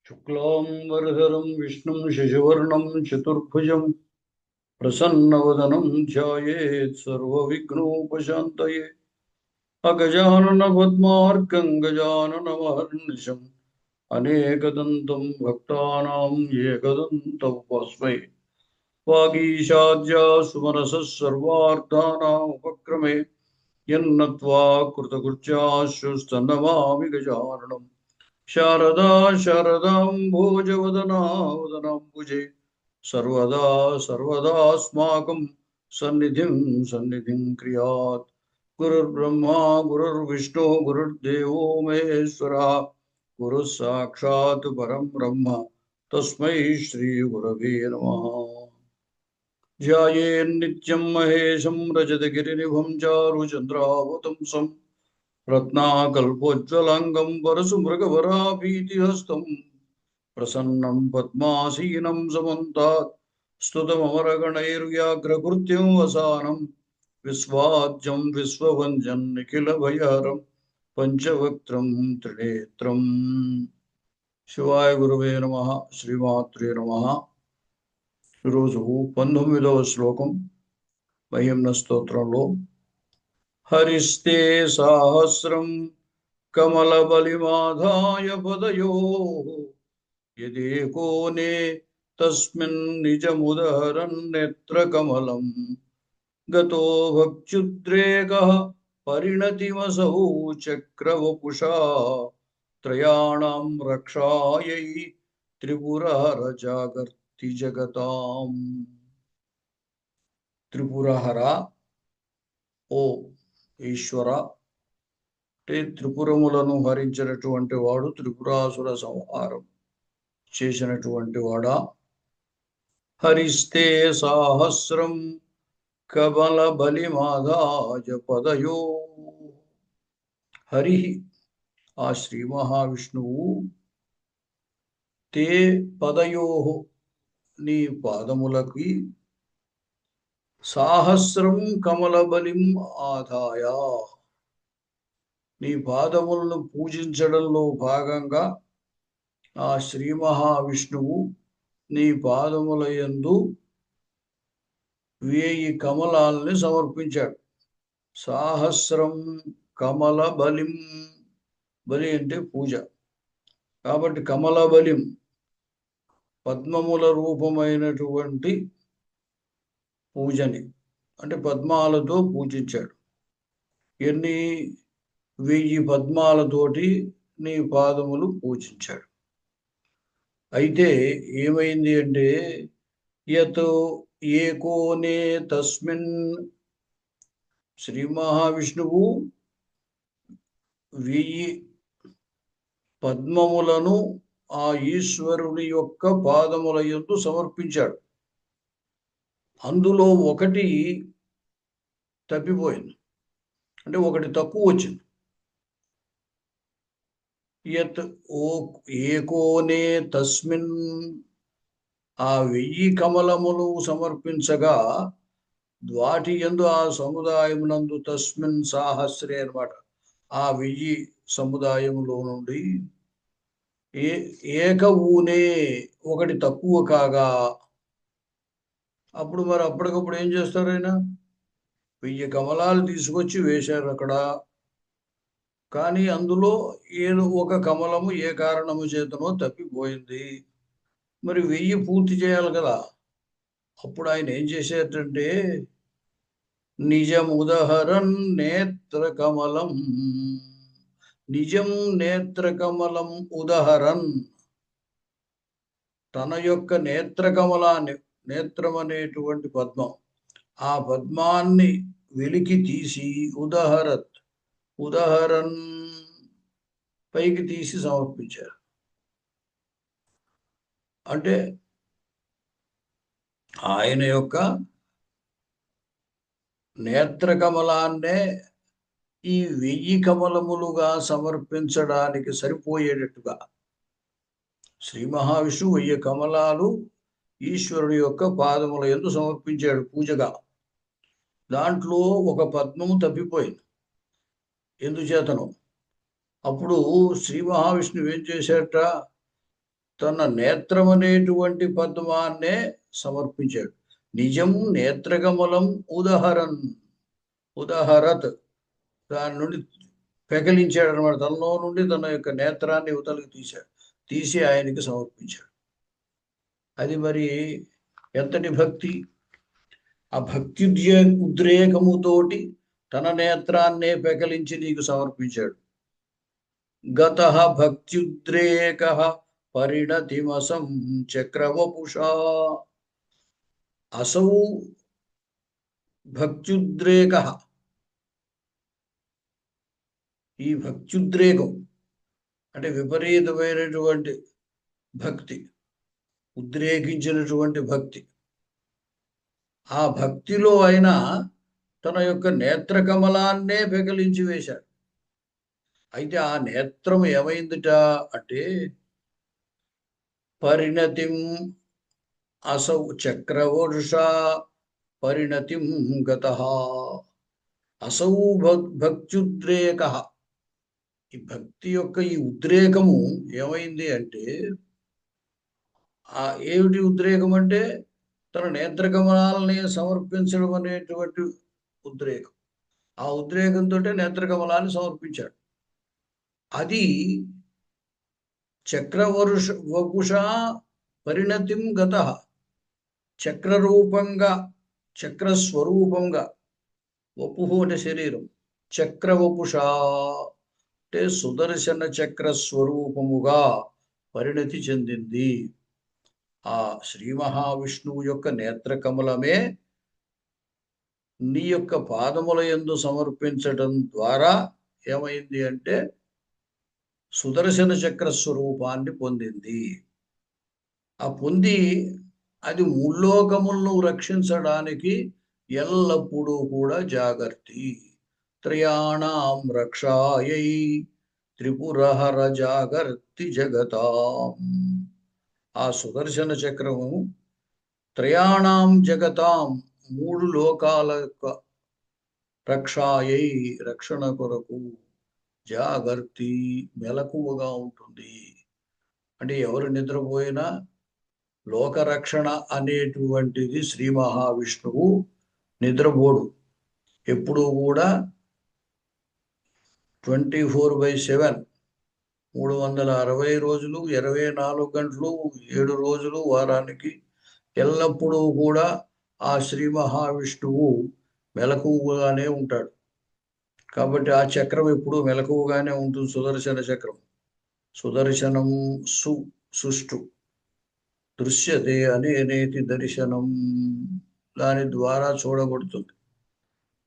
शुक्लांबरधरं विष्णुं शशिवर्णं चतुर्भुजं प्रसन्नवदनं ध्यायेत् सर्वविघ्नोपशान्तये। अगजाननपद्मार्कं गजाननमहर्निशम् अनेकदन्तं भक्तानां एकदन्तमुपास्महे। वागीशाद्या सुमनसः सर्वार्थानामुपक्रमे यन्नत्वा कृतकृत्याश्रुस्तन्नमामि गजाननम्। शारदा शारदाम्भोजवदना वदनाम्बुजे सर्वदा सर्वदास्माकं सन्निधिं क्रियात्। गुरुर्ब्रह्मा गुरुर्विष्णु गुरुर्देवो महेश्वरः गुरुः साक्षात् परं ब्रह्म तस्मै श्रीगुरवे नमः। ध्यायेन्नित्यं महेशं रजतगिरिनिभं चारुचन्द्रावतंसं रत्नाकल्पोज्ज्वलाङ्गं परशुमृगवराभीतिहस्तं प्रसन्नं पद्मासीनं समन्तात् स्तुतममरगणैर्व्याघ्रकृत्यं वसानं विश्वाद्यं विश्ववन्द्यं निखिलभयहरं पंचवक्त्रं त्रिनेत्रं। శివాయ గురువే నమః. శ్రీమాత్రే నమః. ఈరోజు 19వ శ్లోకం మహిమ్న స్తోత్రంలో హరిస్తే సాహస్రం కమలబలిమాధాయ పదయో యదేకోనే తస్మిన్ నిజముదహరన్ నేత్రకమలం గతో భక్త్యుద్రేకః పరిణతిమసౌ చక్రవపుషా త్రయాణం రక్షాయై త్రిపురహర జాగర్తి జగతాం. త్రిపురహర, ఓ ఈశ్వర, అంటే త్రిపురములను హరించినటువంటి వాడు, త్రిపురాసుర సంహారం చేసినటువంటి వాడా. హరిస్తే సాహస్రం కమల బలిమాదాయ పదయో. హరి, ఆ శ్రీ మహావిష్ణువు, తే పదయో, నీ పాదములకి, సాహస్రం కమలబలిం ఆదాయ, నీ పాదములను పూజించడంలో భాగంగా ఆ శ్రీ మహావిష్ణువు నీ పాదముల యందు 1000 కమలాల్ని సమర్పించాడు. సాహస్రం కమల బలిం, బలి అంటే పూజ కాబట్టి కమల బలిం పద్మముల రూపమైనటువంటి పూజని, అంటే పద్మాలతో పూజించాడు. ఎన్ని 1000 పద్మాలతోటి నీ పాదములు పూజించాడు. అయితే ఏమైంది అంటే యతో ఏకోనే తస్మిన్, శ్రీ మహావిష్ణువు 1000 పద్మములను ఆ ఈశ్వరుని యొక్క పాదముల యందు సమర్పించాడు. అందులో ఒకటి తప్పిపోయింది, అంటే ఒకటి తక్కువ వచ్చింది. యత్ ఏకోనే తస్మిన్, ఆ 1000 కమలములు సమర్పించగా వాటి యందు, ఆ సముదాయమునందు, తస్మిన్ సాహస్రే అన్నమాట, ఆ 1000 సముదాయములో నుండి ఏక ఊనే, ఒకటి తక్కువ కాగా. అప్పుడు మరి అప్పటికప్పుడు ఏం చేస్తారు? ఆయన 1000 కమలాలు తీసుకొచ్చి వేశారు అక్కడ, కానీ అందులో ఏదో ఒక కమలము ఏ కారణము చేతనో తప్పిపోయింది. మరి 1000 పూర్తి చేయాలి కదా. అప్పుడు ఆయన ఏం చేసేటంటే నిజం ఉదహరన్ నేత్రకమలం, నిజం నేత్రకమలం ఉదహరన్, తన యొక్క నేత్రకమలాన్ని, నేత్రం అనేటువంటి పద్మం, ఆ పద్మాన్ని వెలికి తీసి ఉదహరత్, ఉదహరన్, పైకి తీసి సమర్పించారు. అంటే ఆయన యొక్క నేత్రకమలాన్నే ఈ 1000 కమలములుగా సమర్పించడానికి సరిపోయేటట్టుగా శ్రీ మహావిష్ణువు 1000 కమలాలు ఈశ్వరుడి యొక్క పాదముల యందు సమర్పించాడు పూజగా. దాంట్లో ఒక పద్మము తప్పిపోయింది. ఎందుచేతను? అప్పుడు శ్రీ మహావిష్ణువు ఏం చేశాట, తన నేత్రం అనేటువంటి పద్మాన్నే సమర్పించాడు. నిజం నేత్రకమలం ఉదహరత్, దాని నుండి పెకలించాడు అనమాట. తనలో నుండి తన యొక్క నేత్రాన్ని యువతలకు తీసి ఆయనకి సమర్పించాడు. అది మరి ఎంతటి భక్తి! ఆ భక్తి ఉద్రేకముతోటి తన నేత్రాన్నే పెకలించి నీకు సమర్పించాడు. గతః భక్త్యుద్రేకః పరిణతిమసం చక్రవపుషా. అసౌ భక్త్యుద్రేకః, ఈ భక్త్యుద్రేకం అంటే విపరీతమైనటువంటి భక్తి, ఉద్రేకించినటువంటి భక్తి. ఆ భక్తిలో ఆయన తన యొక్క నేత్రకమలాన్నే పెకలించి వేశాడు. అయితే ఆ నేత్రం ఏమైందిట అంటే పరిణతిం అసౌ చక్రవర్ష పరిణతిం గతః. అసౌ భక్త్యుద్రేక, ఈ భక్తి యొక్క ఈ ఉద్రేకము ఏమైంది అంటే, ఏమిటి ఉద్రేకం అంటే తన నేత్రకమలాలని సమర్పించడం అనేటువంటి ఉద్రేకం. ఆ ఉద్రేకంతో నేత్రకమలాన్ని సమర్పించాడు. అది వపుష పరిణతిం గత, చక్రరూపంగా, చక్రస్వరూపంగా, వపుహు అంటే శరీరం, చక్రవపుష అంటే సుదర్శన చక్ర స్వరూపముగా పరిణతి చెందింది. ఆ శ్రీ మహావిష్ణువు యొక్క నేత్రకమలమే నీ యొక్క పాదముల యందు సమర్పించడం ద్వారా ఏమైంది అంటే సుదర్శన చక్ర స్వరూపాన్ని పొందింది. ఆ పొంది అది ముల్లోకములను రక్షించడానికి ఎల్లప్పుడూ కూడా జాగర్తి. త్రయాణం రక్షాయై త్రిపురహర జాగర్తి జగతాం. ఆ సుదర్శన చక్రము త్రయాణం జగతాం, మూడు లోకాల యొక్క రక్షాయై రక్షణ కొరకు, జాగర్తి మెలకువగా ఉంటుంది. అంటే ఎవరు నిద్రపోయినా లోకరక్షణ అనేటువంటిది శ్రీ మహావిష్ణువు నిద్రపోడు. ఎప్పుడూ కూడా 24/7, 360 రోజులు, 24 గంటలు, 7 రోజులు వారానికి ఎల్లప్పుడూ కూడా ఆ శ్రీ మహావిష్ణువు మెలకువగానే ఉంటాడు. కాబట్టి ఆ చక్రం ఎప్పుడూ మెలకువగానే ఉంటుంది. సుదర్శన చక్రం, సుదర్శనం సుష్టు దృశ్యతే అనేనేతి దర్శనం, దాని ద్వారా చూడబడుతుంది.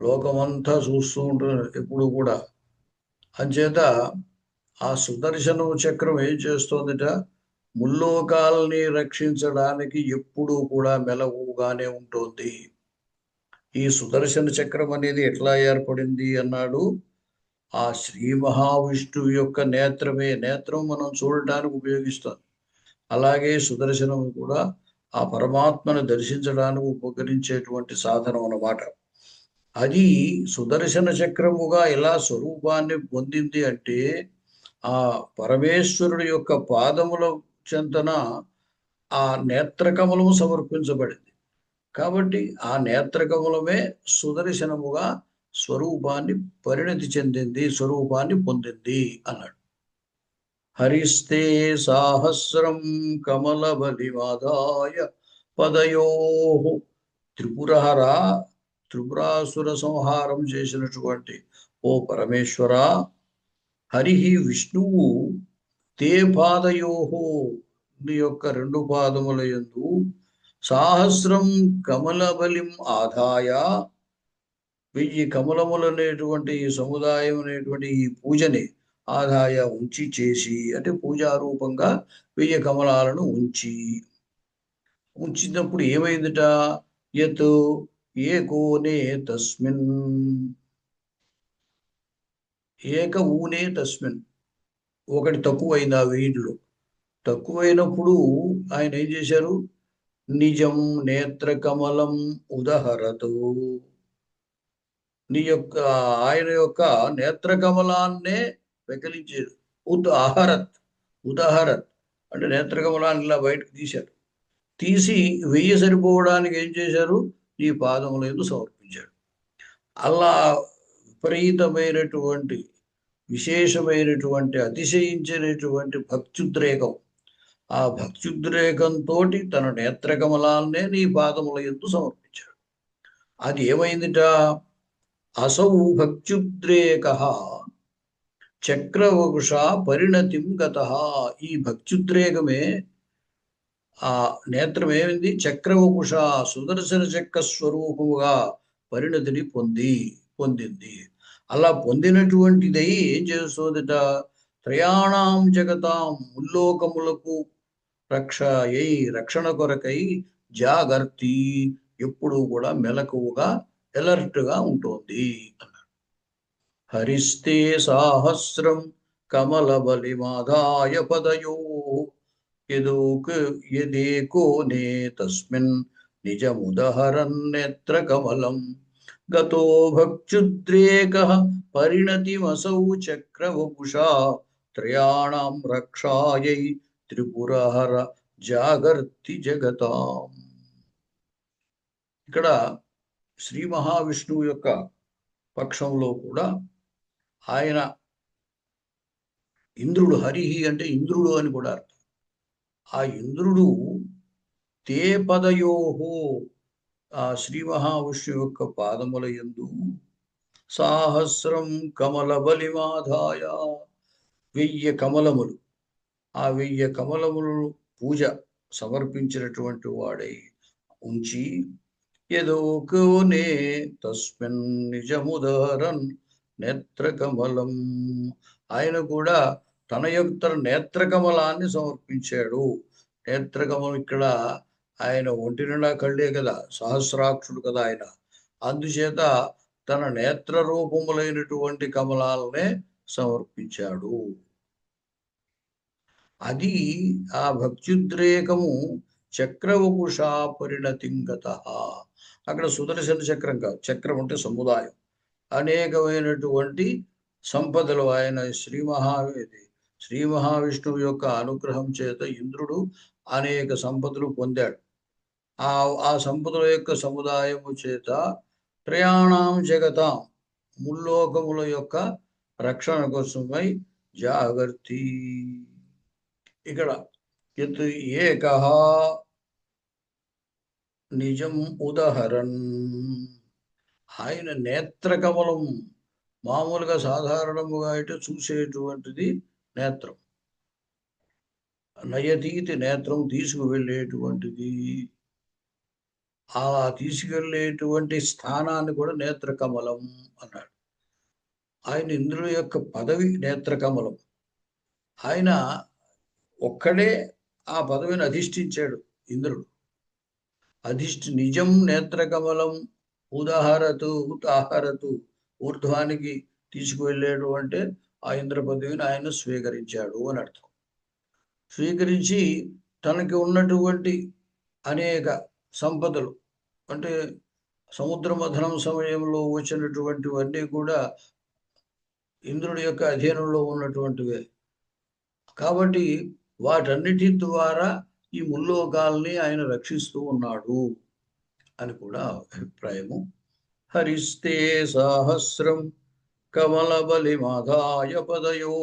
లోకమంతా చూస్తూ ఉంటుంది ఎప్పుడు కూడా. అంచేత ఆ సుదర్శనం చక్రం ఏం చేస్తోందిట, ముల్లోకాలని రక్షించడానికి ఎప్పుడూ కూడా మెలకువగానే ఉంటుంది. ఈ సుదర్శన చక్రం అనేది ఎట్లా ఏర్పడింది అన్నాడు. ఆ శ్రీ మహావిష్ణువు యొక్క నేత్రమే, నేత్రం మనం చూడటానికి ఉపయోగిస్తాం. అలాగే సుదర్శనం కూడా ఆ పరమాత్మను దర్శించడానికి ఉపకరించేటువంటి సాధనం అన్నమాట. అది సుదర్శన చక్రముగా ఎలా స్వరూపాన్ని పొందింది అంటే ఆ పరమేశ్వరుడి యొక్క పాదముల చెంతన ఆ నేత్రకమలము సమర్పించబడింది. కాబట్టి ఆ నేత్రకమలమే సుదర్శనముగా స్వరూపాన్ని పరిణతి చెందింది, స్వరూపాన్ని పొందింది అన్నాడు. హరిస్తే సాహస్రం కమల బలిమాదాయ పదయో. త్రిపురహర, త్రిపురాసుర సంహారం చేసినటువంటి ఓ పరమేశ్వర, హరి విష్ణువు తే పాదయోహో, నీ యొక్క 2 పాదముల యందు సాహస్రం కమల బలిం ఆదాయ, 1000 కమలములనేటువంటి ఈ సముదాయం అనేటువంటి ఈ పూజని ఆదాయ ఉంచి చేసి, అంటే పూజారూపంగా 1000 కమలాలను ఉంచినప్పుడు ఏమైందిట, యత్ ఏకోనే తస్మిన్, ఏక ఊనే తస్మిన్, ఒకటి తక్కువైంది ఆ 1000లో. తక్కువైనప్పుడు ఆయన ఏం చేశారు, నిజం నేత్రకమలం ఉదహరతు, నీ యొక్క ఆయన యొక్క నేత్రకమలాన్నే వెకలించేది. ఉదహరత్ అంటే నేత్రకమలాన్ని ఇలా బయటకు తీశారు. తీసి వెయ్యి సరిపోవడానికి ఏం చేశారు? ఈ పాదముల యందు సమర్పించాడు. అలా విపరీతమైనటువంటి విశేషమైనటువంటి అతిశయించినటువంటి భక్త్యుద్రేకం, ఆ భక్త్యుద్రేకంతో తన నేత్రకమలాన్నే నీ పాదముల యందు సమర్పించాడు. అది ఏమైందిట? అసౌ భక్త్యుద్రేక చక్రవకుష పరిణతిం గత. ఈ భక్త్యుద్రేకమే, ఆ నేత్రం ఏమైంది? చక్రవకుష సుదర్శన చక్ర స్వరూపముగా పరిణతిని పొందింది. అలా పొందినటువంటిదై ఏం చేస్తుందట? త్రయాణం జగతాం ముల్లోకములకు రక్షణ కొరకై జాగర్తి ఎప్పుడు కూడా మెలకువగా ఎలర్ట్గా ఉంటుంది అన్నాడు. హరిస్తే సాహస్రం కమల బలిమాదాయ పదయో యదేకో నే తస్మిన్ నిజముదహరన్ నేత్ర కమలం గతో భక్త్యుద్రేక పరిణతిమసౌ చక్రవపుషా త్రయాణం రక్షాయై త్రిపురహర జాగర్తి జగతాం. ఇక్కడ శ్రీ మహావిష్ణువు యొక్క పక్షంలో కూడా ఆయన ఇంద్రుడు, హరిహి అంటే ఇంద్రుడు అని కూడా అర్థం. ఆ ఇంద్రుడు తే పదయోహో, ఆ శ్రీ మహావిష్ణువు యొక్క పాదముల యందు సాహస్రం కమల బలిమాధాయ 1000 కమలములు, ఆ 1000 కమలములు పూజ సమర్పించినటువంటి వాడై ఉంచి యదోకోనే తస్మిన్ నిజముదరన్ నేత్రకమలం, ఆయన కూడా తన యొక్క నేత్రకమలాన్ని సమర్పించాడు. నేత్రకమలం ఇక్కడ ఆయన ఒంటి నిండా కళ్ళే కదా, సహస్రాక్షుడు కదా ఆయన. అందుచేత తన నేత్ర రూపములైనటువంటి కమలాలనే సమర్పించాడు. అది ఆ భక్త్యుద్రేకము చక్రవపుషా పరిణతింగత. అక్కడ సుదర్శన చక్రం కాదు, చక్రం అంటే సముదాయం, అనేకమైనటువంటి సంపదలు ఆయన శ్రీ మహావిష్ణువు యొక్క అనుగ్రహం చేత ఇంద్రుడు అనేక సంపదలు పొందాడు. ఆ సంపదల యొక్క సముదాయము చేత త్రయాణం జగతాం ముల్లోకముల యొక్క రక్షణ కోసమై జాగర్తి. ఇక్కడ ఏకః నిజం ఉదహరన్, ఆయన నేత్రకమలం మామూలుగా సాధారణముగా అయితే చూసేటువంటిది నేత్రం, నయతీతి నేత్రం తీసుకువెళ్ళేటువంటిది. ఆ తీసుకెళ్ళేటువంటి స్థానాన్ని కూడా నేత్రకమలం అన్నాడు. ఆయన ఇంద్రుడి యొక్క పదవి నేత్రకమలం. ఆయన ఒక్కడే ఆ పదవిని అధిష్ఠించాడు ఇంద్రుడు. నిజం నేత్రకమలం ఉదాహరతు ఊర్ధ్వానికి తీసుకువెళ్ళాడు అంటే ఆ ఇంద్ర పదవిని ఆయన స్వీకరించాడు అని అర్థం. స్వీకరించి తనకి ఉన్నటువంటి అనేక సంపదలు, అంటే సముద్ర మథనం సమయంలో వచ్చినటువంటివన్నీ కూడా ఇంద్రుడి యొక్క అధీనంలో ఉన్నటువంటివే కాబట్టి వాటన్నిటి ద్వారా ఈ ముల్లోకాల్ని ఆయన రక్షిస్తూ ఉన్నాడు అని కూడా అభిప్రాయము. హరిస్తే సాహస్రం కమల బలిమాదాయ పదయో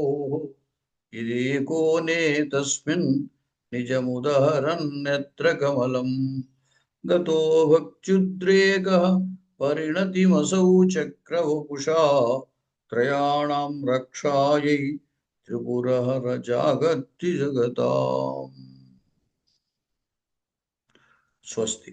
ఇదేకోనే తస్మిన్ నిజముదహరన్ నేత్రకమలం గతో భక్త్యుద్రేక పరిణతిమసౌ చక్రవపుషా త్రయాణం రక్షాయై త్రిపురహర జాగర్తి జగతాం. స్వస్తి.